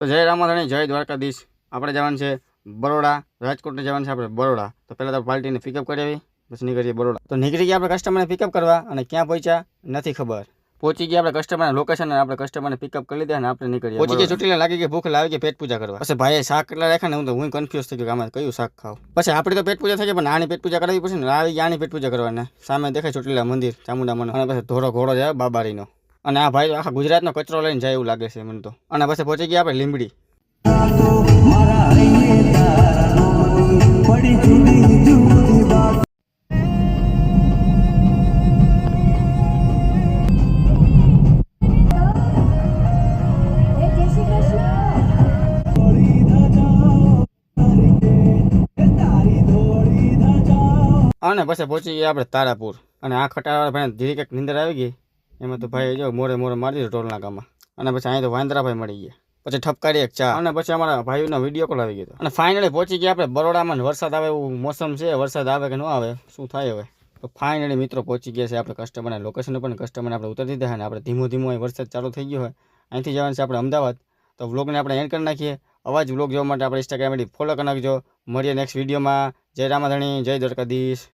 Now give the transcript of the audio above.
તો જય રામાધણી, જય દ્વારકાધીશ. આપણે જવાનું છે બરોડા, રાજકોટને જવાનું છે આપણે બરોડા. તો પહેલાં તો પાર્ટીને પિકઅપ કરી આવી, પછી નીકળીએ બરોડા. તો નીકળી ગયા આપણે કસ્ટમરને પિકઅપ કરવા, અને ક્યાં પહોંચ્યા નથી ખબર. પહોંચી ગયા આપણે કસ્ટમરના લોકેશન, આપણે કસ્ટમરને પિકઅપ કરી લીધા અને આપણે નીકળીએ. પહોંચી ગયા, ચોટીલા લાગી ગઈ ભૂખ, લાવી ગઈ પેટ પૂજા કરવા. પછી ભાઈએ શાક કેટલા રાખ્યા ને હું કન્ફ્યુઝ થઈ ગયો કે આમાં કયું શાક ખાવ. પછી આપણી તો પેટ પૂજા થઈ ગઈ, પણ આની પેટ પૂજા કરાવી પછી ને આવી આની પેટ પૂજા કરવાના. સામે દેખાય ચોટીલા મંદિર ચામુંડામાંનું, અને પછી ધોરો ઘોડો જાય બાબારીનો. અને આ ભાઈ આખા ગુજરાતનો કચરો લઈને જાય એવું લાગે છે મને તો. અને પછી પહોંચી ગયા આપણે લીંબડી. અને પછી પહોંચી ગયા આપણે તારાપુર. અને આ ખટાવાળા ભાઈ ધીરે કંઈક નીંદર આવી ગઈ, એમાં તો ભાઈ જો મોરે મારી દીધો ટોલ નાકામાં. અને પછી અહીં તો વાંદરાભાઈ મળી ગયા. પછી ઠપકારી એક ચા, અને પછી અમારા ભાઈઓનો વિડીયો કોલ આવી ગયો. અને ફાઇનલી પહોંચી ગયા આપણે બરોડામાં. વરસાદ આવે એવું મોસમ છે, વરસાદ આવે કે ન આવે શું થાય હવે. તો ફાઇનલી મિત્રો પહોંચી ગયા છે આપણે કસ્ટમરના લોકેશન પર. કસ્ટમરને આપણે ઉતારી દીધા, અને આપણે ધીમો અહીં વરસાદ ચાલુ થઈ ગયો હોય. અહીંથી જવાનું છે આપણે અમદાવાદ. તો વ્લોગને આપણે એન્ડ કરી નાખીએ. અવાજ વ્લોગ જોવા માટે આપણે ઇન્સ્ટાગ્રામ આઈડી ફોલો કરી નાખજો. મળીએ નેક્સ્ટ વિડીયોમાં. જય રામાધણી, જય દ્વારકાધીશ.